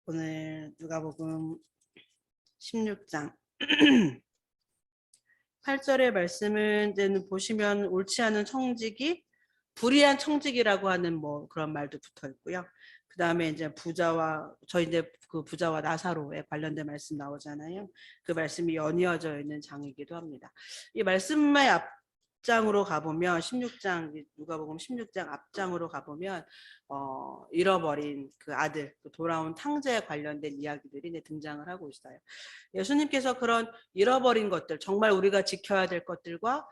오늘 누가복음 16장 8절의 말씀은 보시면 옳지 않은 청지기, 불의한 청지기라고 하는 그런 말도 붙어 있고요. 그 다음에 이제 그 부자와 나사로에 관련된 말씀 나오잖아요. 그 말씀이 연이어져 있는 장이기도 합니다. 이 말씀의 앞장으로 가보면 16장, 누가복음 16장 앞장으로 가보면 잃어버린 그 아들, 돌아온 탕자에 관련된 이야기들이 등장을 하고 있어요. 예수님께서 그런 잃어버린 것들, 정말 우리가 지켜야 될 것들과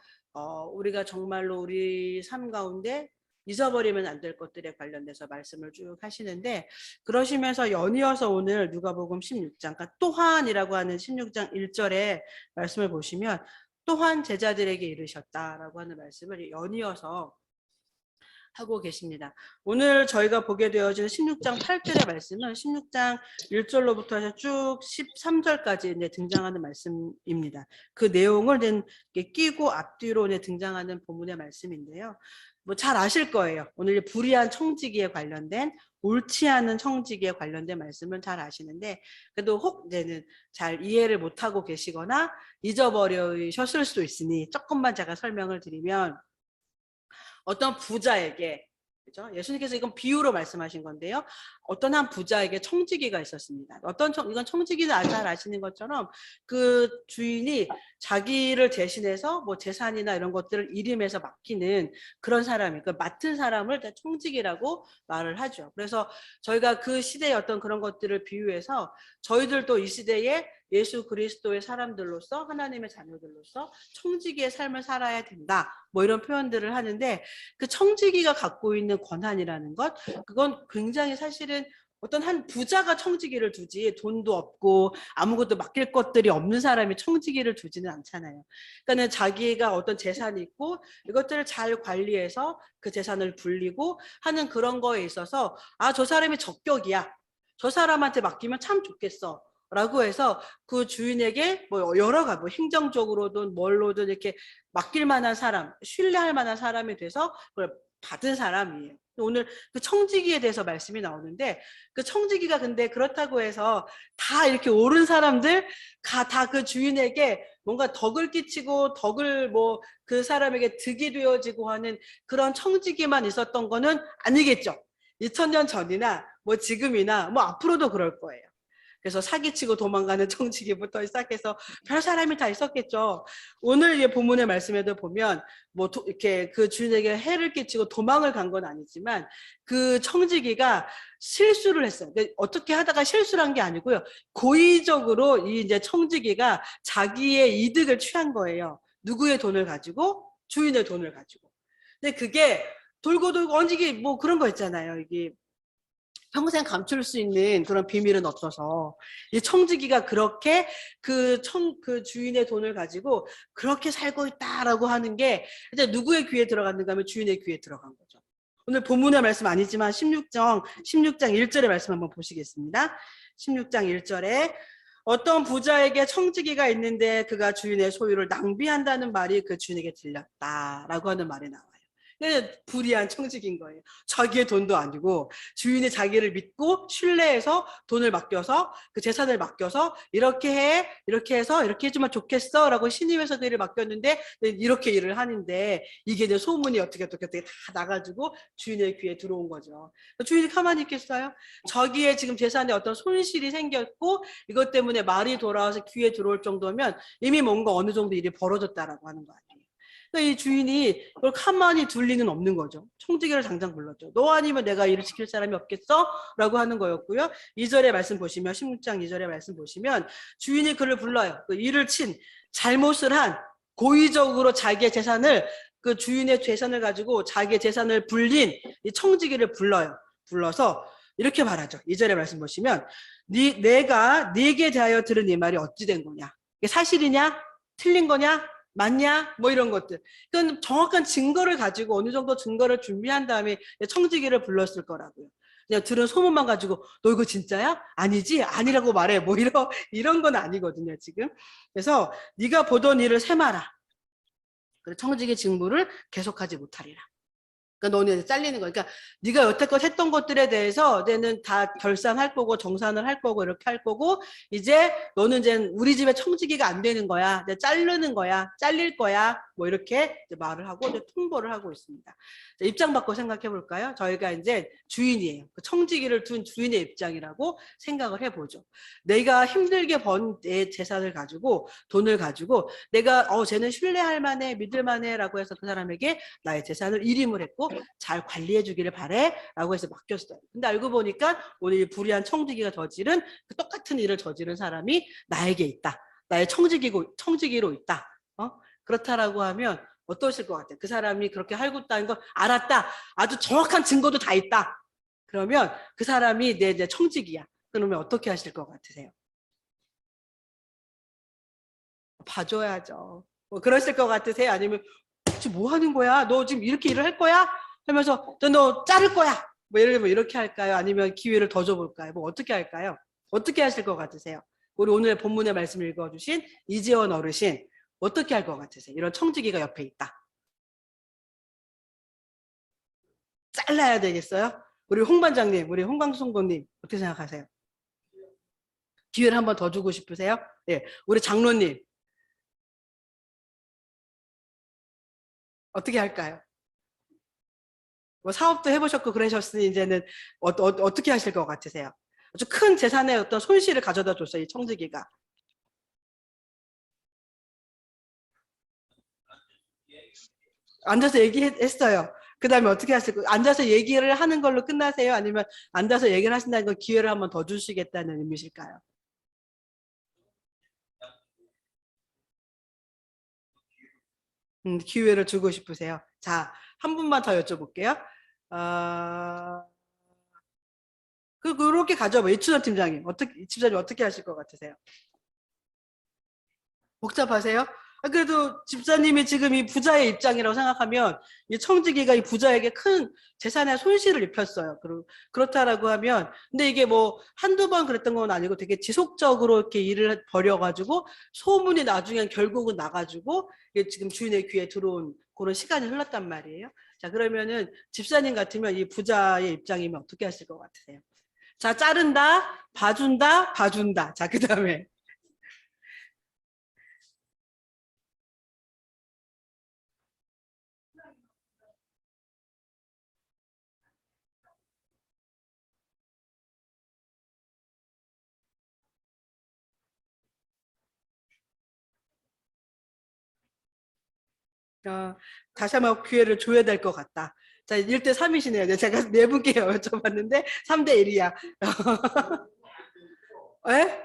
우리가 정말로 우리 삶 가운데 잊어버리면 안 될 것들에 관련돼서 말씀을 쭉 하시는데, 그러시면서 연이어서 오늘 누가복음 16장, 그러니까 또한이라고 하는 16장 1절의 말씀을 보시면 또한 제자들에게 이르셨다라고 하는 말씀을 연이어서 하고 계십니다. 오늘 저희가 보게 되어진 16장 8절의 말씀은 16장 1절로부터 해서 쭉 13절까지 등장하는 말씀입니다. 그 내용을 끼고 앞뒤로 등장하는 본문의 말씀인데요. 잘 아실 거예요. 오늘 불의한 청지기에 관련된, 옳지 않은 청지기에 관련된 말씀은 잘 아시는데, 그래도 혹 잘 이해를 못하고 계시거나 잊어버리셨을 수도 있으니 조금만 제가 설명을 드리면, 어떤 부자에게, 그죠? 예수님께서 이건 비유로 말씀하신 건데요. 어떤 한 부자에게 청지기가 있었습니다. 이건 청지기는 잘 아시는 것처럼 그 주인이 자기를 대신해서 재산이나 이런 것들을 일임해서 맡기는 그런 사람이, 그 맡은 사람을 청지기라고 말을 하죠. 그래서 저희가 그 시대의 어떤 그런 것들을 비유해서 저희들도 이 시대에 예수 그리스도의 사람들로서, 하나님의 자녀들로서 청지기의 삶을 살아야 된다, 이런 표현들을 하는데, 그 청지기가 갖고 있는 권한이라는 것, 그건 굉장히 사실은 어떤 한 부자가 청지기를 두지, 돈도 없고 아무것도 맡길 것들이 없는 사람이 청지기를 두지는 않잖아요. 그러니까 자기가 어떤 재산이 있고 이것들을 잘 관리해서 그 재산을 불리고 하는 그런 거에 있어서, 저 사람이 적격이야, 저 사람한테 맡기면 참 좋겠어 라고 해서 그 주인에게 여러 가지 행정적으로든 뭘로든 이렇게 맡길 만한 사람, 신뢰할 만한 사람이 돼서 그걸 받은 사람이에요. 오늘 그 청지기에 대해서 말씀이 나오는데, 그 청지기가 근데 그렇다고 해서 다 이렇게 옳은 사람들 다 그 주인에게 뭔가 덕을 끼치고 덕을 그 사람에게 득이 되어지고 하는 그런 청지기만 있었던 거는 아니겠죠. 2000년 전이나 지금이나 앞으로도 그럴 거예요. 그래서 사기치고 도망가는 청지기부터 시작해서 별 사람이 다 있었겠죠. 오늘 이 본문의 말씀에도 보면 이렇게 그 주인에게 해를 끼치고 도망을 간 건 아니지만 그 청지기가 실수를 했어요. 어떻게 하다가 실수를 한 게 아니고요. 고의적으로 이 이제 청지기가 자기의 이득을 취한 거예요. 누구의 돈을 가지고? 주인의 돈을 가지고. 근데 그게 돌고 얹기 그런 거 있잖아요. 이게 평생 감출 수 있는 그런 비밀은 없어서 이 청지기가 그렇게 그 주인의 돈을 가지고 그렇게 살고 있다라고 하는 게 이제 누구의 귀에 들어갔는가 하면 주인의 귀에 들어간 거죠. 오늘 본문의 말씀 아니지만 16장 1절의 말씀 한번 보시겠습니다. 16장 1절에 어떤 부자에게 청지기가 있는데 그가 주인의 소유를 낭비한다는 말이 그 주인에게 들렸다라고 하는 말이 나와요. 불의한 청지기인 거예요. 자기의 돈도 아니고 주인이 자기를 믿고 신뢰해서 돈을 맡겨서 그 재산을 맡겨서 이렇게 해서 이렇게 해주면 좋겠어 라고 신임해서 그 일을 맡겼는데 이렇게 일을 하는데 이게 이제 소문이 어떻게 다 나가지고 주인의 귀에 들어온 거죠. 주인이 가만히 있겠어요? 자기의 지금 재산에 어떤 손실이 생겼고 이것 때문에 말이 돌아와서 귀에 들어올 정도면 이미 뭔가 어느 정도 일이 벌어졌다라고 하는 거 아니에요. 이 주인이 그걸 가만히 둘 리는 없는 거죠. 청지기를 당장 불렀죠. 너 아니면 내가 일을 지킬 사람이 없겠어? 라고 하는 거였고요. 2절의 말씀 보시면, 16장 2절의 말씀 보시면 주인이 그를 불러요. 그 일을 친, 잘못을 한, 고의적으로 자기의 재산을, 그 주인의 재산을 가지고 자기의 재산을 불린 이 청지기를 불러요. 불러서 이렇게 말하죠. 2절의 말씀 보시면 내가 네게 대하여 들은 이 말이 어찌 된 거냐? 이게 사실이냐? 틀린 거냐? 맞냐? 이런 것들. 그건 정확한 증거를 가지고 어느 정도 증거를 준비한 다음에 청지기를 불렀을 거라고요. 그냥 들은 소문만 가지고 너 이거 진짜야? 아니지? 아니라고 말해. 이런 건 아니거든요, 지금. 그래서 네가 보던 일을 세마라. 청지기 직무를 계속하지 못하리라. 그러니까 너는 잘리는 거야. 그러니까 네가 여태껏 했던 것들에 대해서 이제는 다 결산할 거고 정산을 할 거고 이렇게 할 거고 이제 너는 이제 우리 집에 청지기가 안 되는 거야. 이제 자르는 거야. 잘릴 거야. 뭐 이렇게 이제 말을 하고 이제 통보를 하고 있습니다. 자, 입장 바꿔 생각해 볼까요? 저희가 이제 주인이에요. 그 청지기를 둔 주인의 입장이라고 생각을 해보죠. 내가 힘들게 번 내 재산을 가지고 돈을 가지고 내가 쟤는 신뢰할 만해 믿을 만해라고 해서 그 사람에게 나의 재산을 일임을 했고 잘 관리해 주기를 바래 라고 해서 맡겼어요. 근데 알고 보니까 오늘 불의한 청지기가 저지른 그 똑같은 일을 저지른 사람이 나에게 있다. 나의 청지기로 있다. 그렇다라고 하면 어떠실 것 같아요? 그 사람이 그렇게 할고 있다는 걸 알았다. 아주 정확한 증거도 다 있다. 그러면 그 사람이 내 청지기야. 그러면 어떻게 하실 것 같으세요? 봐줘야죠. 뭐 그러실 것 같으세요? 아니면 지금 뭐 하는 거야? 너 지금 이렇게 일을 할 거야? 하면서 너 자를 거야. 뭐 예를 들면 이렇게 할까요? 아니면 기회를 더 줘볼까요? 뭐 어떻게 할까요? 어떻게 하실 것 같으세요? 우리 오늘 본문의 말씀을 읽어주신 이재원 어르신 어떻게 할 것 같으세요? 이런 청지기가 옆에 있다. 잘라야 되겠어요? 우리 홍 반장님, 우리 홍광송도님 어떻게 생각하세요? 기회를 한 번 더 주고 싶으세요? 네, 우리 장로님 어떻게 할까요? 뭐 사업도 해보셨고 그러셨으니 이제는 어떻게 하실 것 같으세요? 아주 큰 재산의 어떤 손실을 가져다 줬어요, 이 청지기가. 앉아서 얘기했어요. 그 다음에 어떻게 하실 거예요? 앉아서 얘기를 하는 걸로 끝나세요? 아니면 앉아서 얘기를 하신다는 건 기회를 한번 더 주시겠다는 의미실까요? 기회를 주고 싶으세요. 자, 한 분만 더 여쭤볼게요. 그렇게 가져봐. 이춘원 팀장님. 집사님 어떻게 하실 것 같으세요? 복잡하세요? 그래도 집사님이 지금 이 부자의 입장이라고 생각하면 이 청지기가 이 부자에게 큰 재산의 손실을 입혔어요. 그렇다라고 하면 근데 이게 뭐 한두 번 그랬던 건 아니고 되게 지속적으로 이렇게 일을 벌여가지고 소문이 나중엔 결국은 나가지고 이게 지금 주인의 귀에 들어온 그런 시간이 흘렀단 말이에요. 자, 그러면은 집사님 같으면 이 부자의 입장이면 어떻게 하실 것 같으세요? 자, 자른다, 봐준다. 자, 그 다음에 다시 한번 기회를 줘야 될 것 같다. 자, 1대 3이시네요. 제가 네 분께 여쭤봤는데 3대 1이야. 에?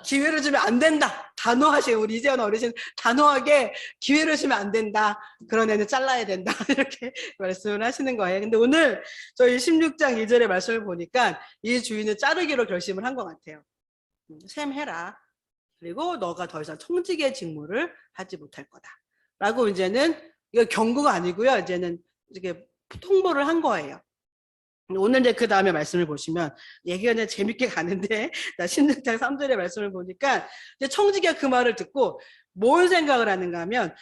기회를 주면 안 된다. 단호하시고 우리 이재원 어르신 단호하게 기회를 주면 안 된다. 그런 애는 잘라야 된다. 이렇게 말씀을 하시는 거예요. 근데 오늘 저희 16장 2절의 말씀을 보니까 이 주인은 자르기로 결심을 한 것 같아요. 셈 해라. 그리고 너가 더 이상 청지기의 직무를 하지 못할 거다. 라고 이제는 이거 경고가 아니고요. 이제는 이렇게 통보를 한 거예요. 오늘 이제 그 다음에 말씀을 보시면 얘기가 이제 재밌게 가는데 나 16장 3절의 말씀을 보니까 이제 청지기가 그 말을 듣고 뭘 생각을 하는가 하면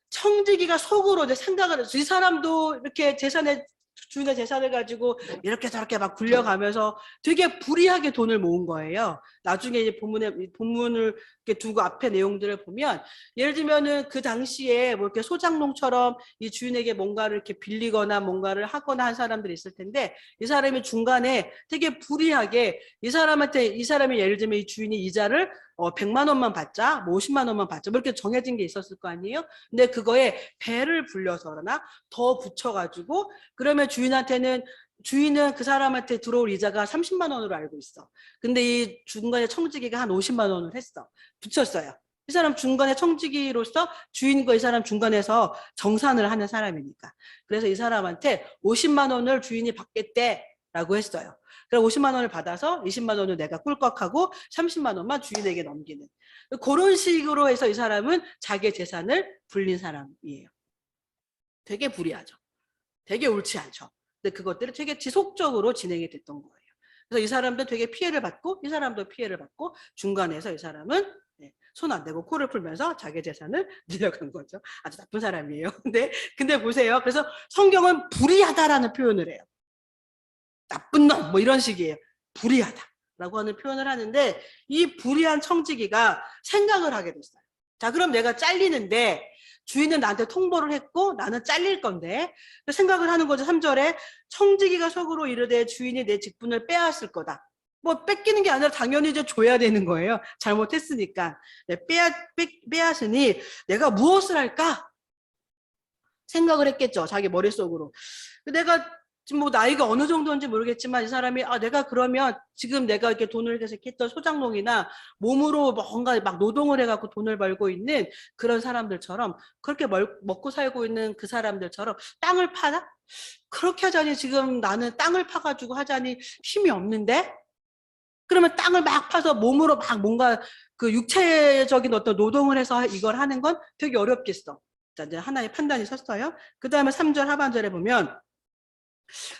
청지기가 속으로 이제 생각을 해서 이 사람도 이렇게 주인의 재산을 가지고 이렇게 저렇게 막 굴려가면서 되게 불이하게 돈을 모은 거예요. 나중에 이제 본문을 이렇게 두고 앞에 내용들을 보면 예를 들면은 그 당시에 뭐 이렇게 소장농처럼 이 주인에게 뭔가를 이렇게 빌리거나 뭔가를 하거나 한 사람들이 있을 텐데 이 사람이 중간에 되게 불이하게 이 사람이 예를 들면 이 주인이 이자를 100만 원만 받자, 뭐 50만 원만 받자, 뭐 이렇게 정해진 게 있었을 거 아니에요? 근데 그거에 배를 불려서나 더 붙여가지고 그러면 주인은 그 사람한테 들어올 이자가 30만 원으로 알고 있어. 근데 이 중간에 청지기가 한 50만 원을 했어. 붙였어요. 이 사람 중간에 청지기로서 주인과 이 사람 중간에서 정산을 하는 사람이니까. 그래서 이 사람한테 50만 원을 주인이 받겠대라고 했어요. 그럼 50만 원을 받아서 20만 원을 내가 꿀꺽하고 30만 원만 주인에게 넘기는. 그런 식으로 해서 이 사람은 자기의 재산을 불린 사람이에요. 되게 불이하죠. 되게 옳지 않죠. 근데 그것들이 되게 지속적으로 진행이 됐던 거예요. 그래서 이 사람도 되게 피해를 받고 이 사람도 피해를 받고 중간에서 이 사람은 손 안 대고 코를 풀면서 자기 재산을 늘려간 거죠. 아주 나쁜 사람이에요. 근데 보세요. 그래서 성경은 불의하다라는 표현을 해요. 나쁜 놈 뭐 이런 식이에요. 불의하다라고 하는 표현을 하는데 이 불의한 청지기가 생각을 하게 됐어요. 자, 그럼 내가 잘리는데 주인은 나한테 통보를 했고 나는 잘릴 건데 생각을 하는 거죠. 3절에 청지기가 속으로 이르되 주인이 내 직분을 빼앗을 거다. 뭐 뺏기는 게 아니라 당연히 이제 줘야 되는 거예요. 잘못했으니까. 빼앗으니 내가 무엇을 할까? 생각을 했겠죠. 자기 머릿속으로. 내가 지금 뭐 나이가 어느 정도인지 모르겠지만 이 사람이 내가 그러면 지금 내가 이렇게 돈을 계속 했던 소장농이나 몸으로 뭔가 막 노동을 해갖고 돈을 벌고 있는 그런 사람들처럼 그렇게 먹고 살고 있는 그 사람들처럼 땅을 파나? 그렇게 하자니 지금 나는 땅을 파가지고 하자니 힘이 없는데? 그러면 땅을 막 파서 몸으로 막 뭔가 그 육체적인 어떤 노동을 해서 이걸 하는 건 되게 어렵겠어. 자, 이제 하나의 판단이 섰어요. 그 다음에 3절 하반절에 보면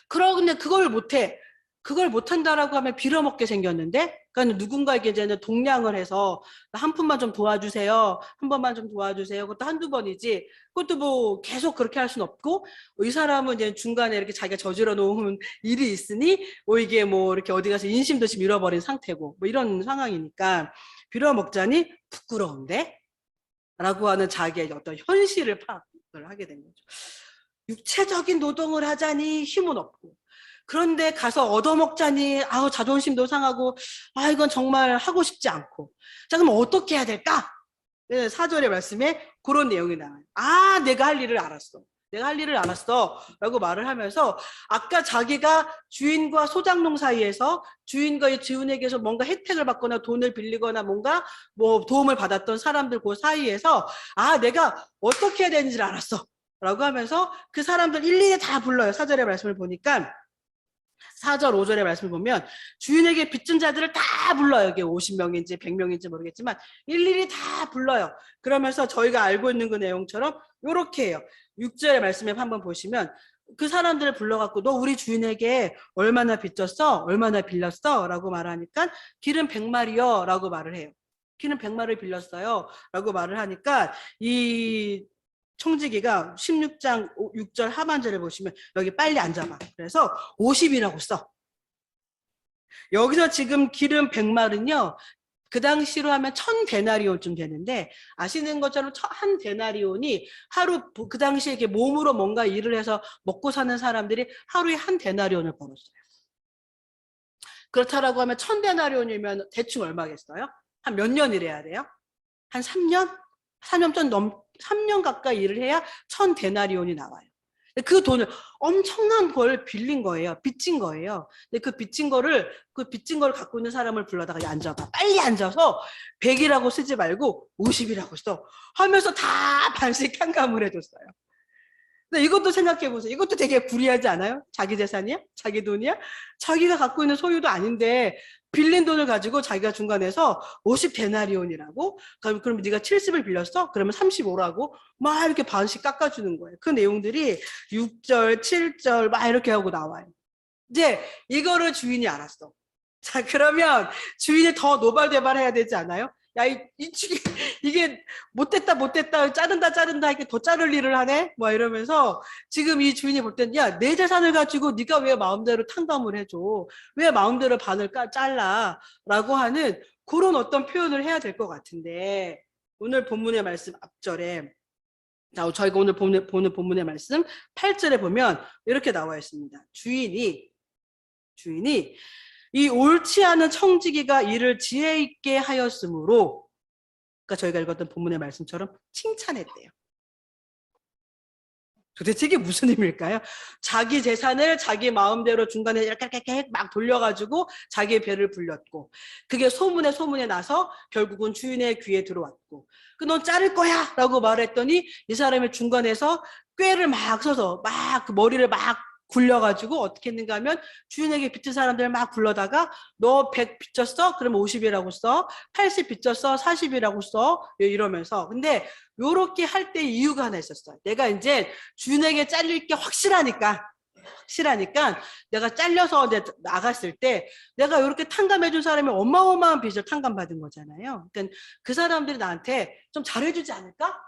그런데 그걸 못해. 그걸 못한다라고 하면 빌어먹게 생겼는데, 그러니까 누군가에게 이제는 동량을 해서 한 푼만 좀 도와주세요. 한 번만 좀 도와주세요. 그것도 한두 번이지. 그것도 뭐 계속 그렇게 할 수는 없고, 이 사람은 이제 중간에 이렇게 자기가 저질러 놓은 일이 있으니, 이게 뭐 이렇게 어디 가서 인심도시 잃어버린 상태고, 뭐 이런 상황이니까 빌어먹자니 부끄러운데? 라고 하는 자기의 어떤 현실을 파악을 하게 된 거죠. 육체적인 노동을 하자니 힘은 없고 그런데 가서 얻어먹자니 자존심도 상하고 이건 정말 하고 싶지 않고 자 그럼 어떻게 해야 될까? 4절의 말씀에 그런 내용이 나와요. 내가 할 일을 알았어. 내가 할 일을 알았어 라고 말을 하면서 아까 자기가 주인과 소장농 사이에서 주인과 주인에게서 뭔가 혜택을 받거나 돈을 빌리거나 뭔가 뭐 도움을 받았던 사람들 그 사이에서 내가 어떻게 해야 되는지를 알았어 라고 하면서 그 사람들 일일이 다 불러요. 4절의 말씀을 보니까 4절 5절의 말씀을 보면 주인에게 빚진 자들을 다 불러요. 이게 50명인지 100명인지 모르겠지만 일일이 다 불러요. 그러면서 저희가 알고 있는 그 내용처럼 이렇게 해요. 6절의 말씀에 한번 보시면 그 사람들을 불러갖고 너 우리 주인에게 얼마나 빚졌어? 얼마나 빌렸어? 라고 말하니까 길은 100마리요 라고 말을 해요. 길은 100마리를 빌렸어요 라고 말을 하니까 이 청지기가 16장 6절 하반절에 보시면 여기 빨리 앉아봐. 그래서 50이라고 써. 여기서 지금 기름 100말은요. 그 당시로 하면 1000데나리온쯤 되는데 아시는 것처럼 한 데나리온이 하루 그 당시에 이렇게 몸으로 뭔가 일을 해서 먹고 사는 사람들이 하루에 한 데나리온을 벌었어요. 그렇다라고 하면 1000데나리온이면 대충 얼마겠어요? 한 몇 년 일해야 돼요? 한 3년? 3년 가까이 일을 해야 1000데나리온이 나와요. 그 돈을 엄청난 걸 빌린 거예요. 빚진 거예요. 근데 그 빚진 거를 갖고 있는 사람을 불러다가 앉아봐. 빨리 앉아서 100이라고 쓰지 말고 50이라고 써. 하면서 다 반씩 탕감을 해줬어요. 근데 이것도 생각해 보세요. 이것도 되게 불리하지 않아요? 자기 재산이야? 자기 돈이야? 자기가 갖고 있는 소유도 아닌데 빌린 돈을 가지고 자기가 중간에서 50데나리온이라고 그럼 네가 70을 빌렸어? 그러면 35라고 막 이렇게 반씩 깎아주는 거예요. 그 내용들이 6절, 7절 막 이렇게 하고 나와요. 이제 이거를 주인이 알았어. 자 그러면 주인이 더 노발대발해야 되지 않아요? 야, 이게 못됐다 자른다 이렇게 더 자를 일을 하네 뭐 이러면서 지금 이 주인이 볼 땐 야 내 재산을 가지고 네가 왜 마음대로 탕감을 해줘 왜 마음대로 반을 잘라 라고 하는 그런 어떤 표현을 해야 될 것 같은데 오늘 본문의 말씀 앞절에 저희가 오늘 보는 본문의 말씀 8절에 보면 이렇게 나와 있습니다. 주인이 이 옳지 않은 청지기가 이를 지혜 있게 하였으므로 그러니까 저희가 읽었던 본문의 말씀처럼 칭찬했대요. 도대체 이게 무슨 의미일까요? 자기 재산을 자기 마음대로 중간에 이렇게 막 돌려가지고 자기의 배를 불렸고 그게 소문에 나서 결국은 주인의 귀에 들어왔고 넌 자를 거야 라고 말했더니 이 사람이 중간에서 꾀를 막 써서 막 그 머리를 막 굴려가지고 어떻게 했는가 하면 주인에게 빚진 사람들 막 불러다가 너 100 빚졌어? 그러면 50이라고 써. 80 빚졌어? 40이라고 써. 이러면서 근데 요렇게 할 때 이유가 하나 있었어요. 내가 이제 주인에게 잘릴 게 확실하니까 확실하니까 내가 잘려서 나갔을 때 내가 이렇게 탕감해준 사람이 어마어마한 빚을 탕감받은 거잖아요. 그러니까 그 사람들이 나한테 좀 잘해주지 않을까?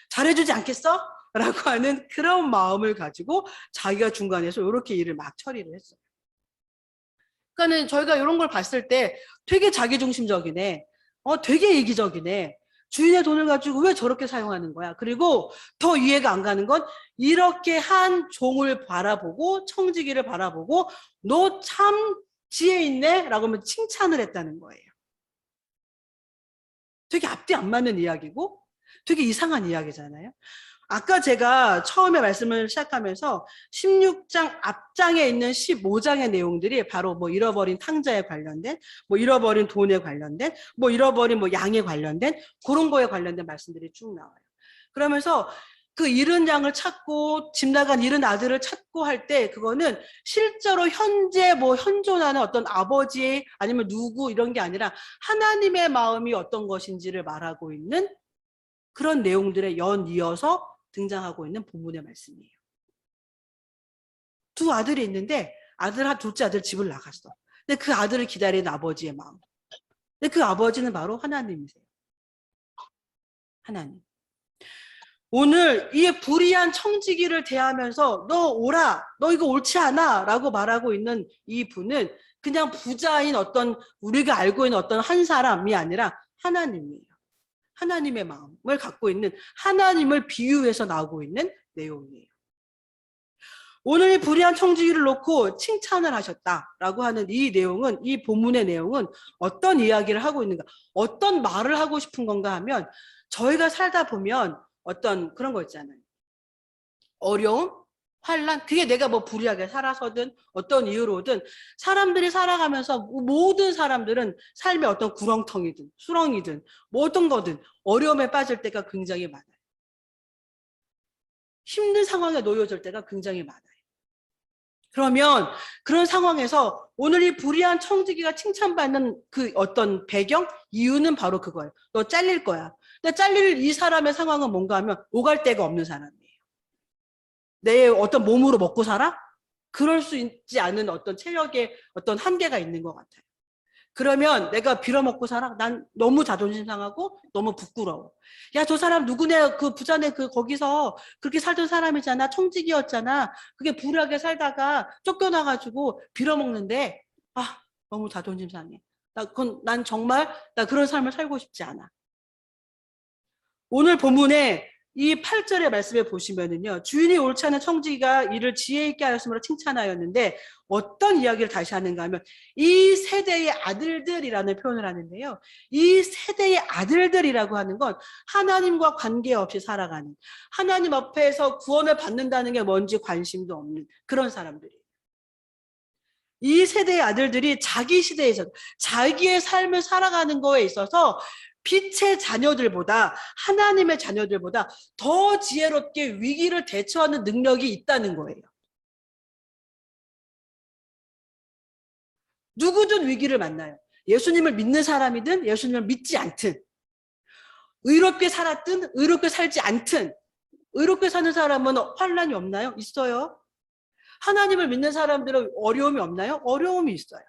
잘해주지 않겠어? 라고 하는 그런 마음을 가지고 자기가 중간에서 이렇게 일을 막 처리를 했어요. 그러니까는 저희가 이런 걸 봤을 때 되게 자기중심적이네. 되게 이기적이네. 주인의 돈을 가지고 왜 저렇게 사용하는 거야? 그리고 더 이해가 안 가는 건 이렇게 한 종을 바라보고 청지기를 바라보고 너 참 지혜 있네? 라고 하면 칭찬을 했다는 거예요. 되게 앞뒤 안 맞는 이야기고 되게 이상한 이야기잖아요. 아까 제가 처음에 말씀을 시작하면서 16장 앞장에 있는 15장의 내용들이 바로 뭐 잃어버린 탕자에 관련된, 뭐 잃어버린 돈에 관련된, 뭐 잃어버린 뭐 양에 관련된 그런 거에 관련된 말씀들이 쭉 나와요. 그러면서 그 잃은 양을 찾고 집 나간 잃은 아들을 찾고 할 때 그거는 실제로 현재 뭐 현존하는 어떤 아버지 아니면 누구 이런 게 아니라 하나님의 마음이 어떤 것인지를 말하고 있는 그런 내용들에 연이어서 등장하고 있는 본문의 말씀이에요. 두 아들이 있는데 둘째 아들 집을 나갔어. 근데 그 아들을 기다리는 아버지의 마음. 근데 그 아버지는 바로 하나님이세요. 하나님. 오늘 이 불의한 청지기를 대하면서 너 오라, 너 이거 옳지 않아 라고 말하고 있는 이 분은 그냥 부자인 어떤 우리가 알고 있는 어떤 한 사람이 아니라 하나님이에요. 하나님의 마음을 갖고 있는 하나님을 비유해서 나오고 있는 내용이에요. 오늘 이 불의한 청지기를 놓고 칭찬을 하셨다라고 하는 이 내용은, 이 본문의 내용은 어떤 이야기를 하고 있는가, 어떤 말을 하고 싶은 건가 하면 저희가 살다 보면 어떤 그런 거 있잖아요. 어려움, 환란, 그게 내가 뭐 불의하게 살아서든 어떤 이유로든 사람들이 살아가면서 모든 사람들은 삶의 어떤 구렁텅이든 수렁이든 뭐 어떤 거든 어려움에 빠질 때가 굉장히 많아요. 힘든 상황에 놓여질 때가 굉장히 많아요. 그러면 그런 상황에서 오늘 이 불의한 청지기가 칭찬받는 그 어떤 배경, 이유는 바로 그거예요. 너 잘릴 거야. 근데 잘릴 이 사람의 상황은 뭔가 하면 오갈 데가 없는 사람이에요. 내 어떤 몸으로 먹고 살아? 그럴 수 있지 않은 어떤 체력의 어떤 한계가 있는 것 같아요. 그러면 내가 빌어먹고 살아? 난 너무 자존심 상하고 너무 부끄러워. 야, 저 사람 누구네, 그 부자네 그 거기서 그렇게 살던 사람이잖아. 청직이었잖아. 그게 불하게 살다가 쫓겨나가지고 빌어먹는데, 아, 너무 자존심 상해. 난 정말 나 그런 삶을 살고 싶지 않아. 오늘 본문에 이 8절의 말씀에 보시면은요, 주인이 옳지 않은 청지기가 이를 지혜 있게 하였으므로 칭찬하였는데 어떤 이야기를 다시 하는가 하면 이 세대의 아들들이라는 표현을 하는데요. 이 세대의 아들들이라고 하는 건 하나님과 관계없이 살아가는, 하나님 앞에서 구원을 받는다는 게 뭔지 관심도 없는 그런 사람들이에요. 이 세대의 아들들이 자기 시대에서 자기의 삶을 살아가는 거에 있어서 빛의 자녀들보다, 하나님의 자녀들보다 더 지혜롭게 위기를 대처하는 능력이 있다는 거예요. 누구든 위기를 만나요. 예수님을 믿는 사람이든 예수님을 믿지 않든, 의롭게 살았든 의롭게 살지 않든, 의롭게 사는 사람은 환란이 없나요? 있어요. 하나님을 믿는 사람들은 어려움이 없나요? 어려움이 있어요.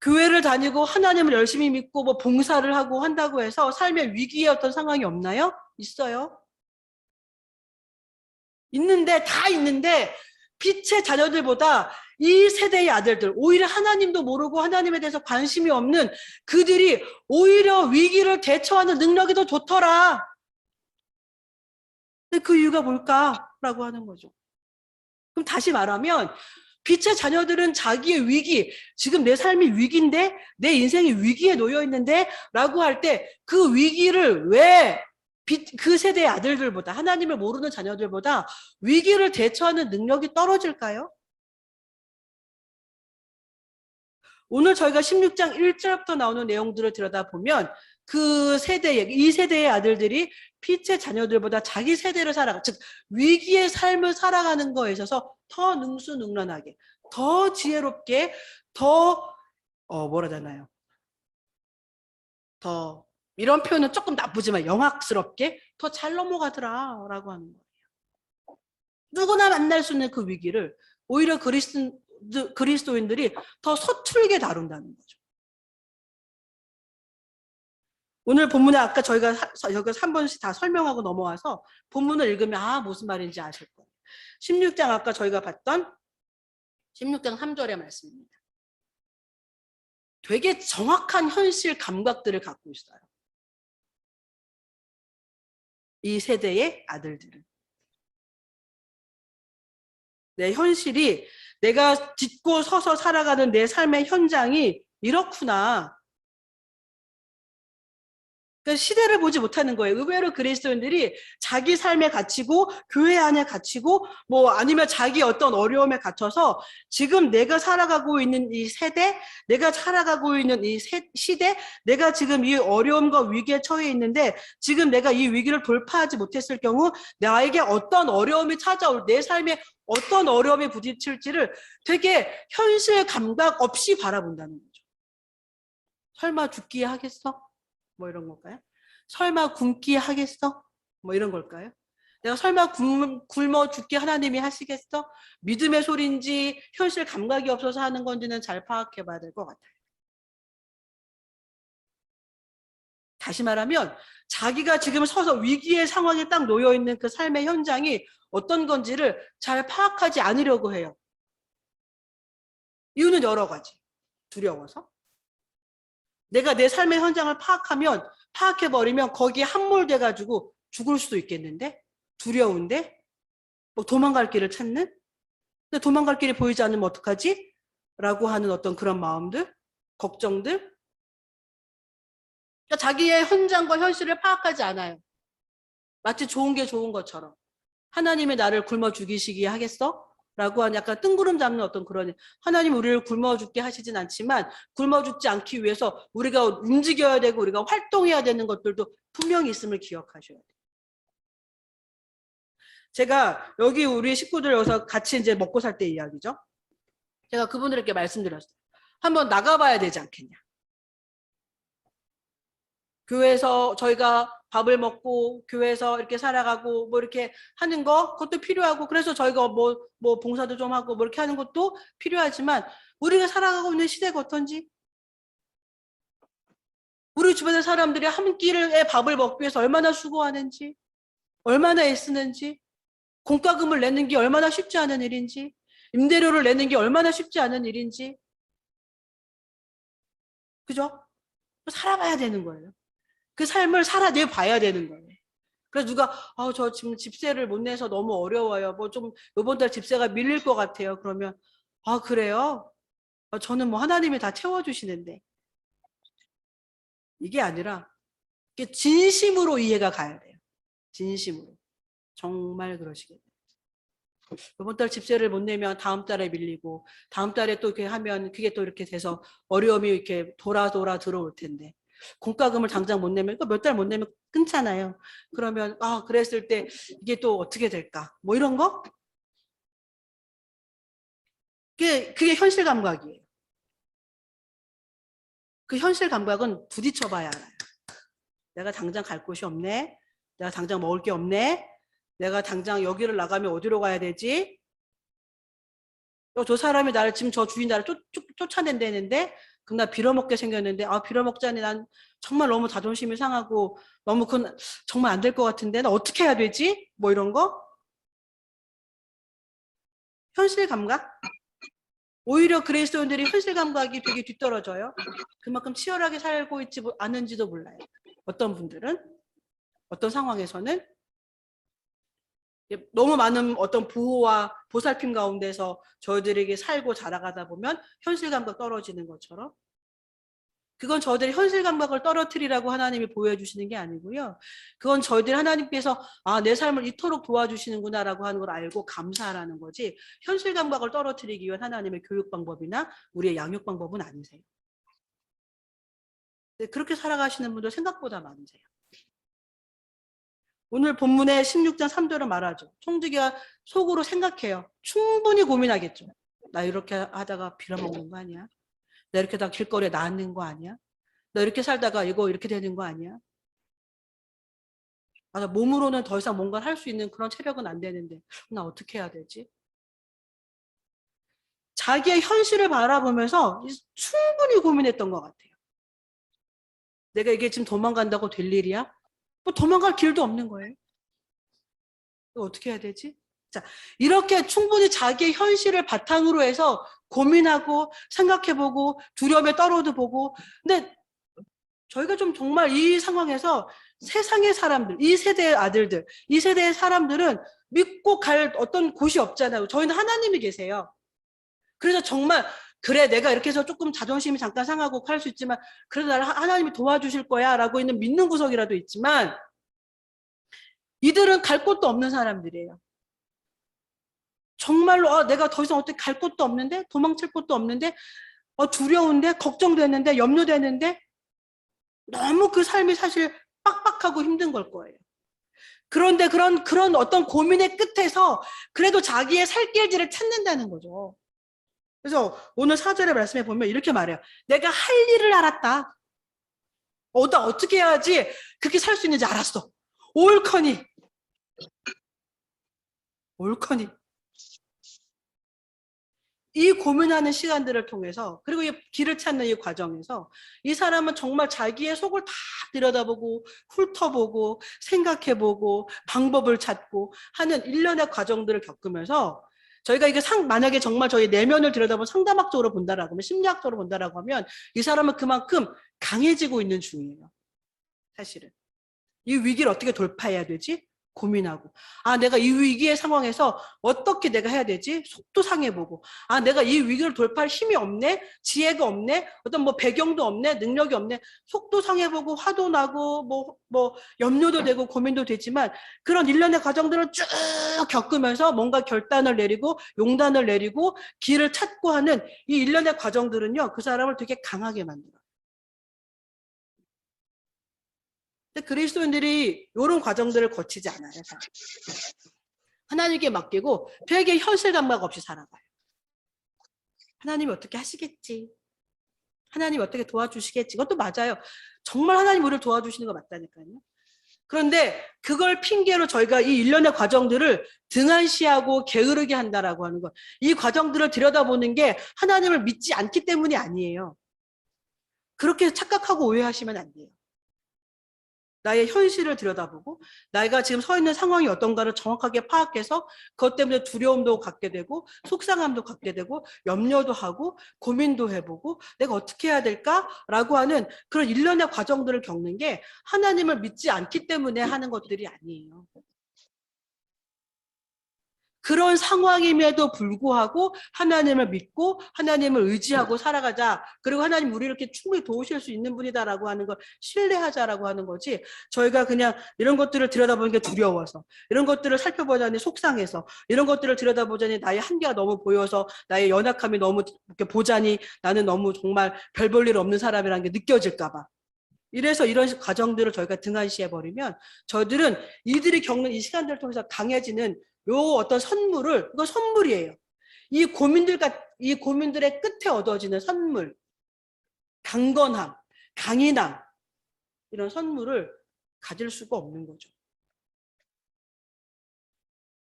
교회를 다니고 하나님을 열심히 믿고 뭐 봉사를 하고 한다고 해서 삶의 위기의 어떤 상황이 없나요? 있어요. 다 있는데 빛의 자녀들보다 이 세대의 아들들, 오히려 하나님도 모르고 하나님에 대해서 관심이 없는 그들이 오히려 위기를 대처하는 능력이 더 좋더라. 근데 그 이유가 뭘까라고 하는 거죠. 그럼 다시 말하면 빛의 자녀들은 자기의 위기, 지금 내 삶이 위기인데, 내 인생이 위기에 놓여 있는데 라고 할 때 그 위기를 왜 그 세대의 아들들보다, 하나님을 모르는 자녀들보다 위기를 대처하는 능력이 떨어질까요? 오늘 저희가 16장 1절부터 나오는 내용들을 들여다보면 이 세대의 아들들이 빛의 자녀들보다 자기 세대를 즉 위기의 삶을 살아가는 거에 있어서 더 능수능란하게, 더 지혜롭게, 더 뭐라잖아요. 더 이런 표현은 조금 나쁘지만 영악스럽게 더 잘 넘어가더라라고 하는 거예요. 누구나 만날 수 있는 그 위기를 오히려 그리스도인들이 더 서툴게 다룬다는 거죠. 오늘 본문에 아까 저희가 여기서 3번씩 다 설명하고 넘어와서 본문을 읽으면 무슨 말인지 아실 거예요. 16장 아까 저희가 봤던 16장 3절의 말씀입니다. 되게 정확한 현실 감각들을 갖고 있어요. 이 세대의 아들들은. 내 현실이 내가 딛고 서서 살아가는 내 삶의 현장이 이렇구나. 그러니까 시대를 보지 못하는 거예요. 의외로 그리스도인들이 자기 삶에 갇히고 교회 안에 갇히고 뭐 아니면 자기 어떤 어려움에 갇혀서 지금 내가 살아가고 있는 이 세대, 내가 살아가고 있는 이 시대, 내가 지금 이 어려움과 위기에 처해 있는데 지금 내가 이 위기를 돌파하지 못했을 경우 나에게 어떤 어려움이 찾아올, 내 삶에 어떤 어려움이 부딪힐지를 되게 현실 감각 없이 바라본다는 거죠. 설마 죽기에 하겠어? 뭐 이런 걸까요? 설마 굶기 하겠어? 뭐 이런 걸까요? 내가 설마 굶어 죽게 하나님이 하시겠어? 믿음의 소리인지 현실 감각이 없어서 하는 건지는 잘 파악해 봐야 될 것 같아요. 다시 말하면 자기가 지금 서서 위기의 상황에 딱 놓여 있는 그 삶의 현장이 어떤 건지를 잘 파악하지 않으려고 해요. 이유는 여러 가지. 두려워서. 내가 내 삶의 현장을 파악해버리면 거기에 함몰돼가지고 죽을 수도 있겠는데? 두려운데? 뭐 도망갈 길을 찾는? 근데 도망갈 길이 보이지 않으면 어떡하지? 라고 하는 어떤 그런 마음들, 걱정들. 그러니까 자기의 현장과 현실을 파악하지 않아요. 마치 좋은 게 좋은 것처럼. 하나님이 나를 굶어 죽이시기 하겠어? 라고 하는 약간 뜬구름 잡는 어떤 그런, 하나님 우리를 굶어 죽게 하시진 않지만 굶어 죽지 않기 위해서 우리가 움직여야 되고 우리가 활동해야 되는 것들도 분명히 있음을 기억하셔야 돼요. 제가 여기 우리 식구들 여기서 같이 이제 먹고 살 때 이야기죠. 제가 그분들에게 말씀드렸어요. 한번 나가봐야 되지 않겠냐. 교회에서 저희가 밥을 먹고 교회에서 이렇게 살아가고 뭐 이렇게 하는 거 그것도 필요하고 그래서 저희가 뭐 봉사도 좀 하고 뭐 이렇게 하는 것도 필요하지만 우리가 살아가고 있는 시대가 어떤지 우리 주변의 사람들이 한 끼의 밥을 먹기 위해서 얼마나 수고하는지 얼마나 애쓰는지 공과금을 내는 게 얼마나 쉽지 않은 일인지 임대료를 내는 게 얼마나 쉽지 않은 일인지 그죠? 살아봐야 되는 거예요. 그 삶을 살아내 봐야 되는 거예요. 그래서 누가 저 지금 집세를 못 내서 너무 어려워요. 뭐 좀 이번 달 집세가 밀릴 것 같아요. 그러면 그래요? 저는 뭐 하나님이 다 채워주시는데 이게 아니라 이게 진심으로 이해가 가야 돼요. 진심으로. 정말 그러시겠네요. 이번 달 집세를 못 내면 다음 달에 밀리고 다음 달에 또 이렇게 하면 그게 또 이렇게 돼서 어려움이 이렇게 돌아 들어올 텐데 공과금을 당장 못 내면 몇 달 못 내면 끊잖아요. 그러면 그랬을 때 이게 또 어떻게 될까? 뭐 이런 거? 그게 현실 감각이에요. 그 현실 감각은 부딪혀 봐야 알아요. 내가 당장 갈 곳이 없네. 내가 당장 먹을 게 없네. 내가 당장 여기를 나가면 어디로 가야 되지? 저 사람이 나를 지금 저 주인 나를 쫓아낸다는데 그럼 나 빌어먹게 생겼는데 빌어먹자니 난 정말 너무 자존심이 상하고 너무 그건 정말 안 될 것 같은데 나 어떻게 해야 되지? 뭐 이런 거? 현실 감각? 오히려 그리스도인들이 현실 감각이 되게 뒤떨어져요. 그만큼 치열하게 살고 있지 않은지도 몰라요. 어떤 분들은 어떤 상황에서는 너무 많은 어떤 보호와 보살핌 가운데서 저희들에게 살고 자라가다 보면 현실 감각 떨어지는 것처럼 그건 저희들이 현실 감각을 떨어뜨리라고 하나님이 보여주시는 게 아니고요. 그건 저희들이 하나님께서 내 삶을 이토록 도와주시는구나라고 하는 걸 알고 감사하라는 거지 현실 감각을 떨어뜨리기 위한 하나님의 교육 방법이나 우리의 양육 방법은 아니세요. 그렇게 살아가시는 분들 생각보다 많으세요. 오늘 본문의 16장 3절은 말하죠. 총지기가 속으로 생각해요. 충분히 고민하겠죠. 나 이렇게 하다가 빌어먹는 거 아니야? 나 이렇게 다 길거리에 나앉는 거 아니야? 나 이렇게 살다가 이거 이렇게 되는 거 아니야? 나 몸으로는 더 이상 뭔가를 할 수 있는 그런 체력은 안 되는데 나 어떻게 해야 되지? 자기의 현실을 바라보면서 충분히 고민했던 것 같아요. 내가 이게 지금 도망간다고 될 일이야? 뭐 도망갈 길도 없는 거예요. 어떻게 해야 되지? 자, 이렇게 충분히 자기의 현실을 바탕으로 해서 고민하고 생각해보고 두려움에 떨어도 보고. 근데 저희가 좀 정말 이 상황에서 세상의 사람들, 이 세대의 아들들, 이 세대의 사람들은 믿고 갈 어떤 곳이 없잖아요. 저희는 하나님이 계세요. 그래서 정말 그래 내가 이렇게 해서 조금 자존심이 잠깐 상하고 할 수 있지만 그래도 나를 하나님이 도와주실 거야 라고 있는 믿는 구석이라도 있지만 이들은 갈 곳도 없는 사람들이에요. 정말로 내가 더 이상 어떻게 갈 곳도 없는데 도망칠 곳도 없는데 두려운데 걱정되는데 염려되는데 너무 그 삶이 사실 빡빡하고 힘든 걸 거예요. 그런데 그런 어떤 고민의 끝에서 그래도 자기의 살 길들을 찾는다는 거죠. 그래서 오늘 4절의 말씀에 보면 이렇게 말해요. 내가 할 일을 알았다. 나 어떻게 해야지 그렇게 살 수 있는지 알았어. 옳거니 이 고민하는 시간들을 통해서 그리고 이 길을 찾는 이 과정에서 이 사람은 정말 자기의 속을 다 들여다보고 훑어보고 생각해보고 방법을 찾고 하는 일련의 과정들을 겪으면서 저희가 이게 만약에 정말 저희 내면을 들여다보면 상담학적으로 본다라고 하면 심리학적으로 본다라고 하면 이 사람은 그만큼 강해지고 있는 중이에요. 사실은 이 위기를 어떻게 돌파해야 되지? 고민하고 내가 이 위기의 상황에서 어떻게 내가 해야 되지? 속도 상해보고 내가 이 위기를 돌파할 힘이 없네? 지혜가 없네? 어떤 뭐 배경도 없네? 능력이 없네? 속도 상해보고 화도 나고 뭐 염려도 되고 고민도 되지만 그런 일련의 과정들을 쭉 겪으면서 뭔가 결단을 내리고 용단을 내리고 길을 찾고 하는 이 일련의 과정들은요 그 사람을 되게 강하게 만들어요. 그리스도인들이 이런 과정들을 거치지 않아요. 하나님께 맡기고 되게 현실 감각 없이 살아가요. 하나님이 어떻게 하시겠지. 하나님이 어떻게 도와주시겠지. 그것도 맞아요. 정말 하나님 우리를 도와주시는 거 맞다니까요. 그런데 그걸 핑계로 저희가 이 일련의 과정들을 등한시하고 게으르게 한다라고 하는 것. 이 과정들을 들여다보는 게 하나님을 믿지 않기 때문이 아니에요. 그렇게 착각하고 오해하시면 안 돼요. 나의 현실을 들여다보고 내가 지금 서 있는 상황이 어떤가를 정확하게 파악해서 그것 때문에 두려움도 갖게 되고 속상함도 갖게 되고 염려도 하고 고민도 해보고 내가 어떻게 해야 될까라고 하는 그런 일련의 과정들을 겪는 게 하나님을 믿지 않기 때문에 하는 것들이 아니에요. 그런 상황임에도 불구하고 하나님을 믿고 하나님을 의지하고 살아가자. 그리고 하나님 우리 이렇게 충분히 도우실 수 있는 분이다라고 하는 걸 신뢰하자라고 하는 거지. 저희가 그냥 이런 것들을 들여다보는 게 두려워서 이런 것들을 살펴보자니 속상해서 이런 것들을 들여다보자니 나의 한계가 너무 보여서 나의 연약함이 너무 이렇게 보자니 나는 너무 정말 별 볼 일 없는 사람이라는 게 느껴질까 봐. 이래서 이런 과정들을 저희가 등한시해버리면 저들은 이들이 겪는 이 시간들을 통해서 강해지는 요 어떤 선물을, 이거 선물이에요. 이 고민들의 끝에 얻어지는 선물, 강건함, 강인함, 이런 선물을 가질 수가 없는 거죠.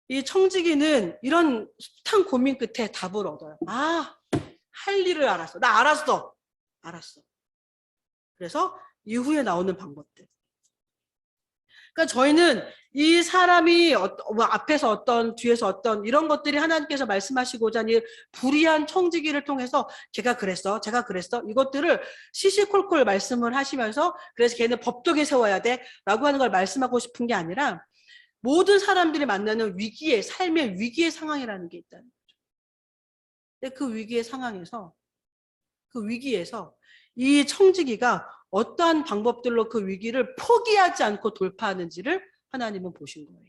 이 청지기는 이런 숱한 고민 끝에 답을 얻어요. 할 일을 알았어. 나 알았어. 그래서 이후에 나오는 방법들. 그러니까 저희는 이 사람이 앞에서 어떤 뒤에서 어떤 이런 것들이 하나님께서 말씀하시고자 하는 불의한 청지기를 통해서 제가 그랬어 이것들을 시시콜콜 말씀을 하시면서 그래서 걔는 법정에 세워야 돼 라고 하는 걸 말씀하고 싶은 게 아니라 모든 사람들이 만나는 삶의 위기의 상황이라는 게 있다는 거죠. 근데 그 위기의 상황에서 그 위기에서 이 청지기가 어떠한 방법들로 그 위기를 포기하지 않고 돌파하는지를 하나님은 보신 거예요.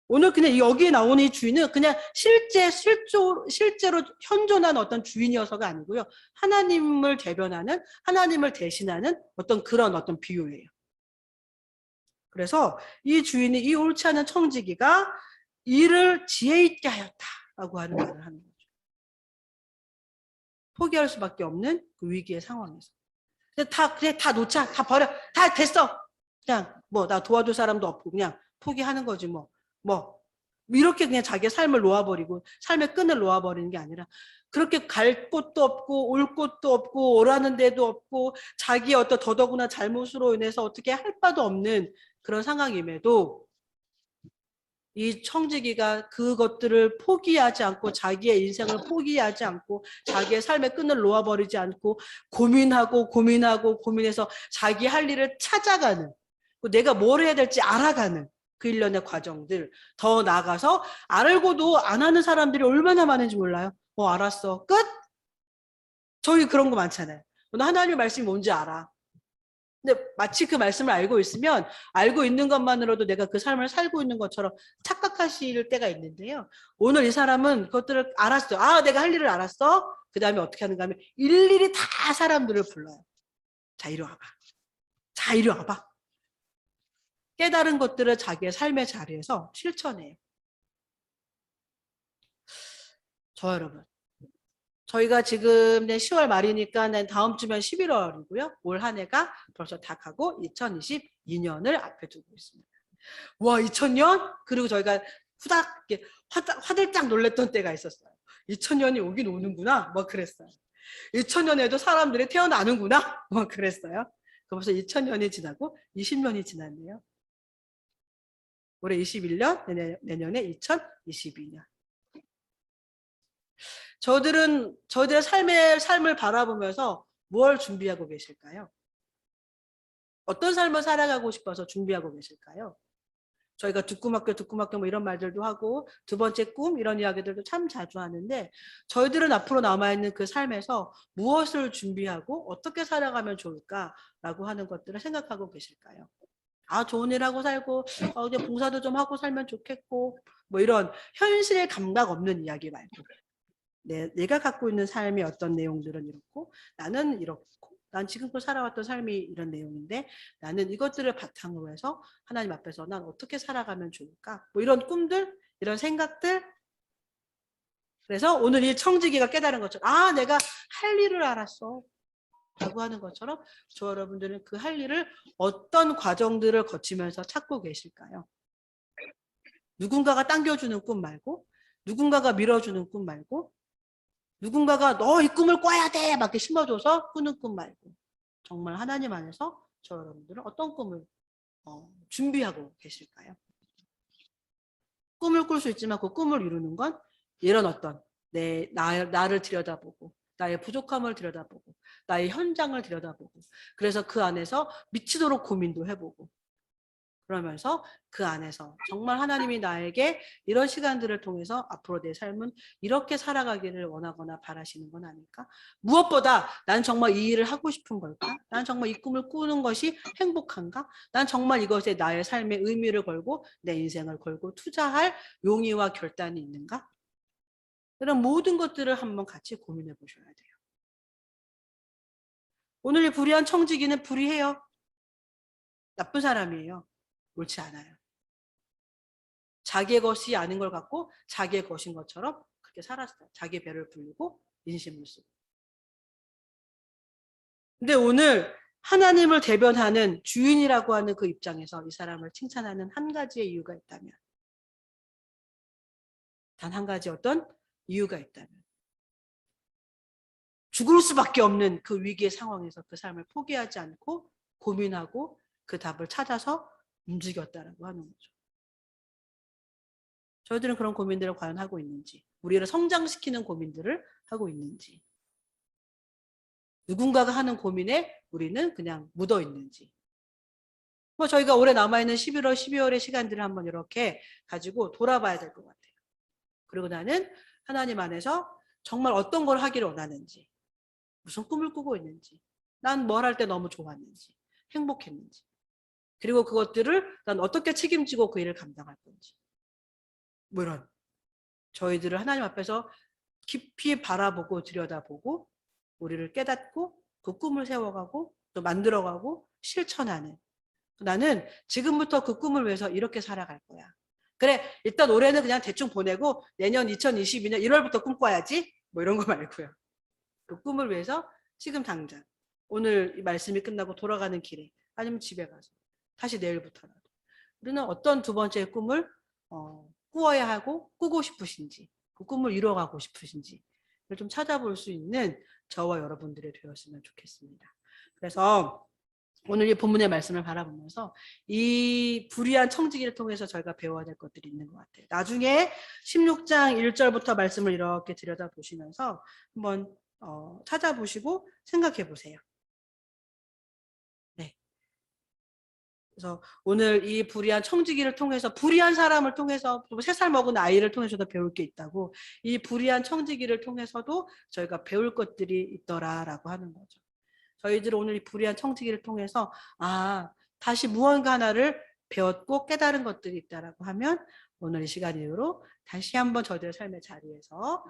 오늘 그냥 여기에 나오는 이 주인은 그냥 실제로 현존한 어떤 주인이어서가 아니고요. 하나님을 대변하는, 하나님을 대신하는 어떤 비유예요. 그래서 이 주인이 이 옳지 않은 청지기가 이를 지혜 있게 하였다라고 하는 말을 하는 거죠. 포기할 수밖에 없는 그 위기의 상황에서. 그래 다 놓자. 다 버려. 다 됐어. 그냥 뭐 나 도와줄 사람도 없고 그냥 포기하는 거지 뭐 이렇게 그냥 자기의 삶을 놓아버리고 삶의 끈을 놓아버리는 게 아니라 그렇게 갈 곳도 없고 올 곳도 없고 오라는 데도 없고 자기의 어떤 더더구나 잘못으로 인해서 어떻게 할 바도 없는 그런 상황임에도 이 청지기가 그것들을 포기하지 않고 자기의 인생을 포기하지 않고 자기의 삶의 끈을 놓아버리지 않고 고민해서 자기 할 일을 찾아가는, 내가 뭘 해야 될지 알아가는 그 일련의 과정들, 더 나아가서 알고도 안 하는 사람들이 얼마나 많은지 몰라요. 알았어, 끝. 저희 그런 거 많잖아요. 너 하나님의 말씀이 뭔지 알아. 근데 마치 그 말씀을 알고 있으면 알고 있는 것만으로도 내가 그 삶을 살고 있는 것처럼 착각하실 때가 있는데요. 오늘 이 사람은 그것들을 알았어. 아, 내가 할 일을 알았어. 그 다음에 어떻게 하는가 하면 일일이 다 사람들을 불러요. 자, 이리 와봐. 자, 이리 와봐. 깨달은 것들을 자기의 삶의 자리에서 실천해요. 저 여러분, 저희가 지금 10월 말이니까 다음 주면 11월이고요. 올 한 해가 벌써 다 가고 2022년을 앞에 두고 있습니다. 와, 2000년? 그리고 저희가 후닥 화들짝 놀랬던 때가 있었어요. 2000년이 오긴 오는구나. 뭐 그랬어요. 2000년에도 사람들이 태어나는구나. 뭐 그랬어요. 벌써 2000년이 지나고 20년이 지났네요. 올해 21년, 내년에 2022년. 저희들의 삶을 바라보면서 뭘 준비하고 계실까요? 어떤 삶을 살아가고 싶어서 준비하고 계실까요? 저희가 두꾸막교 뭐 이런 말들도 하고 두 번째 꿈 이런 이야기들도 참 자주 하는데 저희들은 앞으로 남아있는 그 삶에서 무엇을 준비하고 어떻게 살아가면 좋을까라고 하는 것들을 생각하고 계실까요? 아, 좋은 일 하고 살고 이제 봉사도 좀 하고 살면 좋겠고 뭐 이런 현실에 감각 없는 이야기 말고 내가 갖고 있는 삶의 어떤 내용들은 이렇고 나는 이렇고 난 지금껏 살아왔던 삶이 이런 내용인데 나는 이것들을 바탕으로 해서 하나님 앞에서 난 어떻게 살아가면 좋을까? 뭐 이런 꿈들, 이런 생각들. 그래서 오늘 이 청지기가 깨달은 것처럼 아, 내가 할 일을 알았어 라고 하는 것처럼 저 여러분들은 그 할 일을 어떤 과정들을 거치면서 찾고 계실까요? 누군가가 당겨주는 꿈 말고 누군가가 밀어주는 꿈 말고 누군가가 너 이 꿈을 꿔야 돼 막 이렇게 심어줘서 꾸는 꿈 말고 정말 하나님 안에서 저 여러분들은 어떤 꿈을 준비하고 계실까요? 꿈을 꿀 수 있지만 그 꿈을 이루는 건 이런 어떤 나를 들여다보고 나의 부족함을 들여다보고 나의 현장을 들여다보고 그래서 그 안에서 미치도록 고민도 해보고 그러면서 그 안에서 정말 하나님이 나에게 이런 시간들을 통해서 앞으로 내 삶은 이렇게 살아가기를 원하거나 바라시는 건 아닐까? 무엇보다 난 정말 이 일을 하고 싶은 걸까? 난 정말 이 꿈을 꾸는 것이 행복한가? 난 정말 이것에 나의 삶의 의미를 걸고 내 인생을 걸고 투자할 용의와 결단이 있는가? 이런 모든 것들을 한번 같이 고민해 보셔야 돼요. 오늘 이 불의한 청지기는 불의해요. 나쁜 사람이에요. 옳지 않아요. 자기의 것이 아닌 걸 갖고 자기의 것인 것처럼 그렇게 살았어요. 자기의 배를 불리고 인심을 쓰고. 근데 오늘 하나님을 대변하는 주인이라고 하는 그 입장에서 이 사람을 칭찬하는 한 가지의 이유가 있다면 단 한 가지 어떤 이유가 있다면 죽을 수밖에 없는 그 위기의 상황에서 그 삶을 포기하지 않고 고민하고 그 답을 찾아서 움직였다라고 하는 거죠. 저희들은 그런 고민들을 과연 하고 있는지, 우리를 성장시키는 고민들을 하고 있는지, 누군가가 하는 고민에 우리는 그냥 묻어 있는지. 뭐 저희가 올해 남아있는 11월, 12월의 시간들을 한번 이렇게 가지고 돌아봐야 될 것 같아요. 그리고 나는 하나님 안에서 정말 어떤 걸 하기를 원하는지, 무슨 꿈을 꾸고 있는지, 난 뭘 할 때 너무 좋았는지, 행복했는지, 그리고 그것들을 난 어떻게 책임지고 그 일을 감당할 건지. 뭐 이런 저희들을 하나님 앞에서 깊이 바라보고 들여다보고 우리를 깨닫고 그 꿈을 세워가고 또 만들어가고 실천하는 나는 지금부터 그 꿈을 위해서 이렇게 살아갈 거야. 그래 일단 올해는 그냥 대충 보내고 내년 2022년 1월부터 꿈꿔야지 뭐 이런 거 말고요. 그 꿈을 위해서 지금 당장 오늘 이 말씀이 끝나고 돌아가는 길에 아니면 집에 가서 다시 내일부터라도. 우리는 어떤 두 번째 꿈을 꾸어야 하고 꾸고 싶으신지, 그 꿈을 이뤄가고 싶으신지 좀 찾아볼 수 있는 저와 여러분들이 되었으면 좋겠습니다. 그래서 오늘 이 본문의 말씀을 바라보면서 이 불의한 청지기를 통해서 저희가 배워야 될 것들이 있는 것 같아요. 나중에 16장 1절부터 말씀을 이렇게 들여다보시면서 한번 찾아보시고 생각해 보세요. 네. 그래서 오늘 이 불의한 청지기를 통해서 불의한 사람을 통해서 3살 먹은 아이를 통해서도 배울 게 있다고 이 불의한 청지기를 통해서도 저희가 배울 것들이 있더라라고 하는 거죠. 저희들 오늘 이 불의한 청지기를 통해서 다시 무언가 하나를 배웠고 깨달은 것들이 있다라고 하면 오늘 이 시간 이후로 다시 한번 저희들의 삶의 자리에서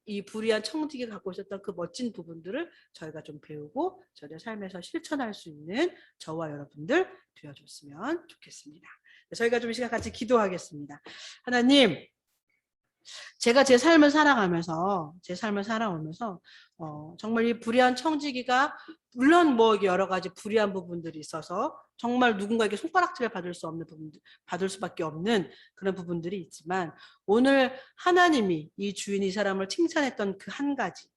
이 불의한 청지기가 갖고 있었던 그 멋진 부분들을 저희가 좀 배우고 저희들의 삶에서 실천할 수 있는 저와 여러분들 되어줬으면 좋겠습니다. 저희가 좀 이 시간 같이 기도하겠습니다. 하나님, 제가 제 삶을 살아가면서 정말 이 불의한 청지기가 물론 뭐 여러 가지 불의한 부분들이 있어서 정말 누군가에게 손가락질을 받을 수 없는 부분들, 받을 수밖에 없는 그런 부분들이 있지만 오늘 하나님이 이 주인 이 사람을 칭찬했던 그 한 가지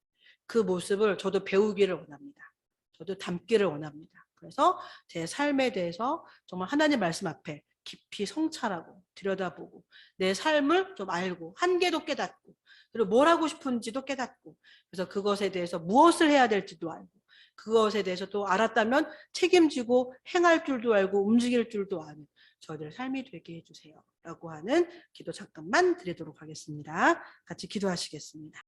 그 모습을 저도 배우기를 원합니다. 저도 담기를 원합니다. 그래서 제 삶에 대해서 정말 하나님 말씀 앞에 깊이 성찰하고 들여다보고 내 삶을 좀 알고 한계도 깨닫고 그리고 뭘 하고 싶은지도 깨닫고 그래서 그것에 대해서 무엇을 해야 될지도 알고 그것에 대해서 또 알았다면 책임지고 행할 줄도 알고 움직일 줄도 아는 저희들 삶이 되게 해주세요 라고 하는 기도 잠깐만 드리도록 하겠습니다. 같이 기도하시겠습니다.